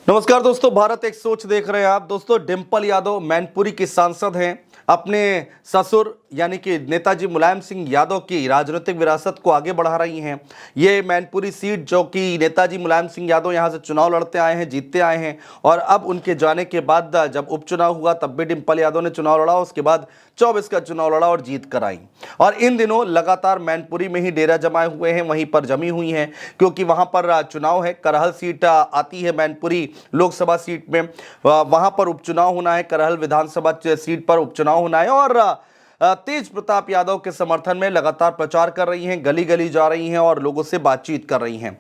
नमस्कार दोस्तों, भारत एक सोच देख रहे हैं आप। दोस्तों, डिंपल यादव मैनपुरी की सांसद हैं। अपने ससुर यानी कि नेताजी मुलायम सिंह यादव की राजनीतिक विरासत को आगे बढ़ा रही हैं। ये मैनपुरी सीट जो कि नेताजी मुलायम सिंह यादव यहां से चुनाव लड़ते आए हैं, जीतते आए हैं, और अब उनके जाने के बाद जब उपचुनाव हुआ तब भी डिंपल यादव ने चुनाव लड़ा। उसके बाद 24 का चुनाव लड़ा और जीत कर आई। और इन दिनों लगातार मैनपुरी में ही डेरा जमाए हुए हैं, वहीं पर जमी हुई हैं, क्योंकि वहां पर चुनाव है। करहल सीट आती है मैनपुरी लोकसभा सीट में, वहां पर उपचुनाव होना है। करहल विधानसभा सीट पर उपचुनाव होना है और तेज प्रताप यादव के समर्थन में लगातार प्रचार कर रही हैं, गली गली जा रही हैं और लोगों से बातचीत कर रही हैं।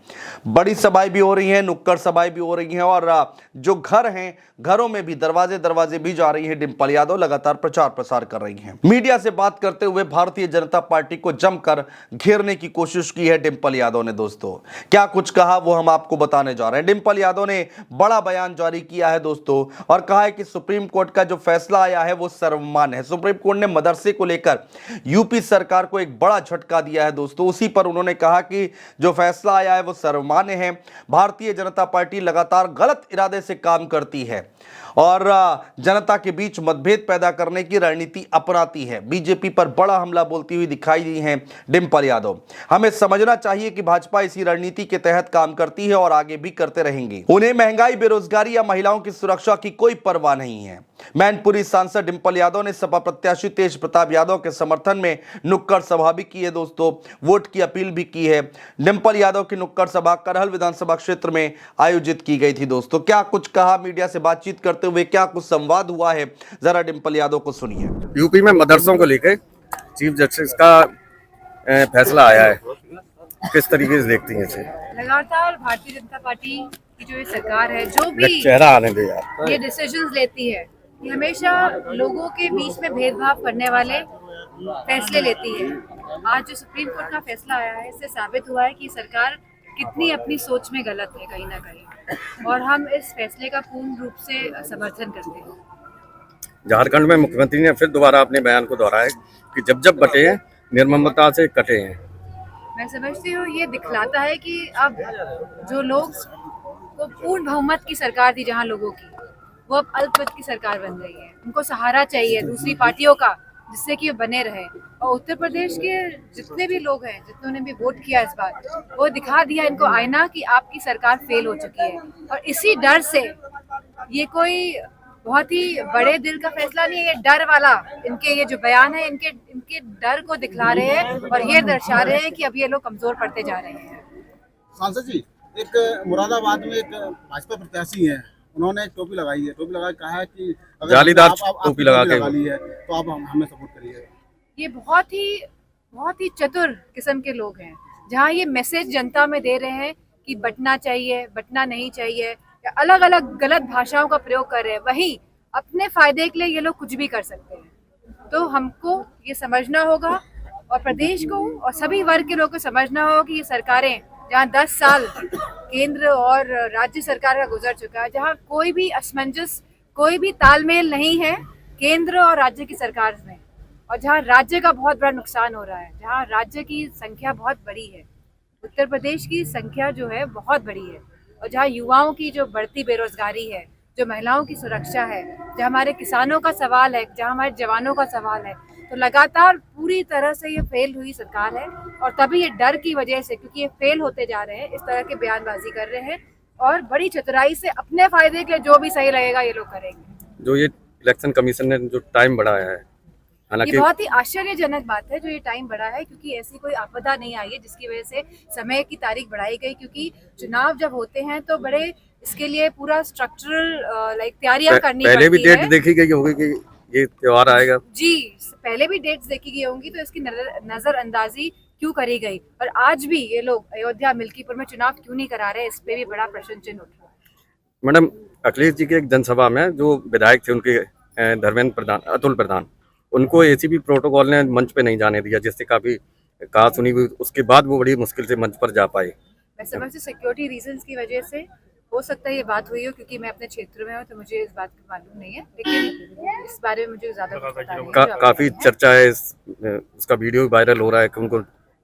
बड़ी सभाएं भी हो रही हैं, नुक्कड़ सभाएं भी हो रही हैं, और जो घर हैं घरों में भी दरवाजे दरवाजे भी जा रही हैं। डिंपल यादव लगातार प्रचार प्रसार कर रही हैं। मीडिया से बात करते हुए भारतीय जनता पार्टी को जमकर घेरने की कोशिश की है डिंपल यादव ने। दोस्तों, क्या कुछ कहा वो हम आपको बताने जा रहे हैं। डिंपल यादव ने बड़ा बयान जारी किया है दोस्तों, और कहा है कि सुप्रीम कोर्ट का जो फैसला आया है वो सर्वमान्य है। सुप्रीम कोर्ट ने मदरसे को लेकर यूपी सरकार को एक बड़ा झटका दिया है दोस्तों। उसी पर उन्होंने कहा कि जो फैसला आया है वो सर्वमान्य है। भारतीय जनता पार्टी लगातार गलत इरादे से काम करती है और जनता के बीच मतभेद पैदा करने की रणनीति अपनाती है। बीजेपी पर बड़ा हमला बोलती हुई दिखाई दी है डिंपल यादव। हमें समझना चाहिए कि भाजपा इसी रणनीति के तहत काम करती है और आगे भी करते रहेंगे। उन्हें महंगाई, बेरोजगारी या महिलाओं की सुरक्षा की कोई परवाह नहीं है। मैनपुरी सांसद डिंपल यादव ने सपा प्रत्याशी तेज प्रताप यादव के समर्थन में नुक्कड़ सभा भी की है दोस्तों, वोट की अपील भी की है। डिंपल यादव की नुक्कड़ सभा करहल विधानसभा क्षेत्र में आयोजित की गई थी दोस्तों। क्या कुछ कहा मीडिया से बातचीत करते हुए, क्या कुछ संवाद हुआ है, जरा डिंपल यादव को सुनिए। यूपी में मदरसों को लेकर चीफ जस्टिस का फैसला आया है, किस तरीके से देखती हैं इसे? लगातार भारतीय जनता पार्टी की जो ये सरकार है, जो भी चेहरा आने दे यार, ये डिसीजंस लेती है, ये हमेशा लोगों के बीच में भेदभाव करने वाले फैसले लेती है। आज जो सुप्रीम कोर्ट का फैसला आया है, इससे साबित हुआ है कि सरकार कितनी अपनी सोच में गलत है कहीं ना कहीं, और हम इस फैसले का पूर्ण रूप से समर्थन करते हैं। झारखंड में मुख्यमंत्री ने फिर दोबारा अपने बयान को दोहराया कि जब जब बटे हैं निर्ममता से कटे हैं। मैं समझती हूँ ये दिखलाता है कि अब जो लोग को पूर्ण बहुमत की सरकार थी जहाँ लोगों की, वो अब अल्पमत की सरकार बन गई है। उनको सहारा चाहिए दूसरी पार्टियों का, जिससे कि वो बने रहे। और उत्तर प्रदेश के जितने भी लोग हैं, जितनों ने भी वोट किया इस बार, वो दिखा दिया इनको आईना कि आपकी सरकार फेल हो चुकी है। और इसी डर से, ये कोई बहुत ही बड़े दिल का फैसला नहीं है, ये डर वाला, इनके ये जो बयान है, इनके डर को दिखला रहे हैं और ये दर्शा रहे हैं कि अब ये लोग कमजोर पड़ते जा रहे हैं। सांसद जी, एक मुरादाबाद में एक भाजपा प्रत्याशी है, उन्होंने एक टोपी लगाई है, टोपी लगा कहा है कि अगर जालीदार आप टोपी लगा ली है तो आप हमें सपोर्ट करिए। ये बहुत ही चतुर किस्म के लोग हैं, जहाँ ये मैसेज जनता में दे रहे हैं कि बटना चाहिए, बटना नहीं चाहिए, या अलग अलग गलत भाषाओं का प्रयोग कर रहे हैं। वही अपने फायदे के लिए ये लोग कुछ भी कर सकते हैं। तो हमको ये समझना होगा, और प्रदेश को और सभी वर्ग के लोगों को समझना होगा कि ये सरकारें जहाँ 10 साल केंद्र और राज्य सरकार का गुजर चुका है, जहाँ कोई भी असमंजस, कोई भी तालमेल नहीं है केंद्र और राज्य की सरकार में, और जहाँ राज्य का बहुत बड़ा नुकसान हो रहा है, जहाँ राज्य की संख्या बहुत बड़ी है, उत्तर प्रदेश की संख्या जो है बहुत बड़ी है, और जहाँ युवाओं की जो बढ़ती बेरोजगारी है, जो महिलाओं की सुरक्षा है, जहाँ हमारे किसानों का सवाल है, जहाँ हमारे जवानों का सवाल है, तो लगातार पूरी तरह से ये फेल हुई सरकार है। और तभी ये डर की वजह से, क्योंकि ये फेल होते जा रहे हैं, इस तरह के बयानबाजी कर रहे हैं और बड़ी चतुराई से अपने फायदे के लिए जो भी सही रहेगा ये लोग करेंगे। जो ये इलेक्शन कमीशन ने जो टाइम बढ़ाया है, हालांकि ये बहुत ही आश्चर्यजनक बात है जो ये टाइम बढ़ा है, क्योंकि ऐसी कोई आपदा नहीं आई है जिसकी वजह से समय की तारीख बढ़ाई गई। क्योंकि चुनाव जब होते हैं तो बड़े इसके लिए पूरा स्ट्रक्चरल तैयारियां करनी पड़ती है। पहले भी डेट देखी गई होगी कि ये त्योहार आएगा जी, पहले भी डेट्स देखी गई होंगी, तो इसकी नजरअंदाजी क्यों करी गई, और आज भी ये लोग अयोध्या, मिल्कीपुर में चुनाव क्यों नहीं करा रहे, इस पे भी बड़ा प्रश्न चिन्ह उठ रहा है। मैडम, अखिलेश जी के एक जनसभा में जो विधायक थे उनके धर्मेंद्र प्रधान, अतुल प्रधान, उनको एसीबी प्रोटोकॉल ने मंच पे नहीं जाने दिया, जिससे काफी कहा सुनी हुई। उसके बाद वो बड़ी मुश्किल से मंच पर जा पाए। मैं समझती सिक्योरिटी रीजंस की वजह से हो सकता है ये बात हुई हो, क्योंकि मैं अपने क्षेत्र में हूँ तो मुझे इस बात का मालूम नहीं है, लेकिन इस बारे में मुझे ज्यादा कुछ पता नहीं है। काफी चर्चा है, उसका वीडियो वायरल हो रहा है कि उनको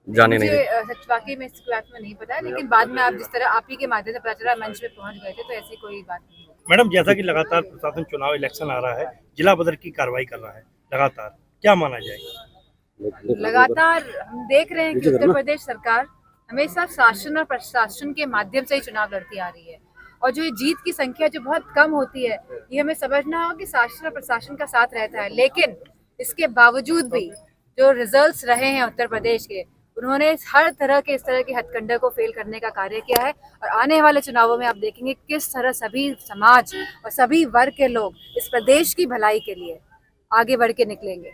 जाने नहीं मुझे सच वाकई में इसके बारे में नहीं पता है, लेकिन बाद में आप जिस तरह आप ही के माध्यम से पता चला मंच पे पहुंच गए थे, तो ऐसी कोई बात नहीं है। मैडम, जैसा कि लगातार प्रशासन चुनाव इलेक्शन आ रहा है, जिला बदर की कार्रवाई कर रहा है लगातार, क्या माना जाए? लगातार हम देख रहे हैं कि उत्तर प्रदेश सरकार हमेशा शासन और प्रशासन के माध्यम से ही चुनाव लड़ती आ रही है, और जो ये जीत की संख्या जो बहुत कम होती है, ये हमें समझना होगा कि शासन और प्रशासन का साथ रहता है। लेकिन इसके बावजूद भी जो रिजल्ट्स रहे हैं उत्तर प्रदेश के, उन्होंने हर तरह के इस तरह के हथकंडे को फेल करने का कार्य किया है। और आने वाले चुनावों में आप देखेंगे किस तरह सभी समाज और सभी वर्ग के लोग इस प्रदेश की भलाई के लिए आगे बढ़ के निकलेंगे।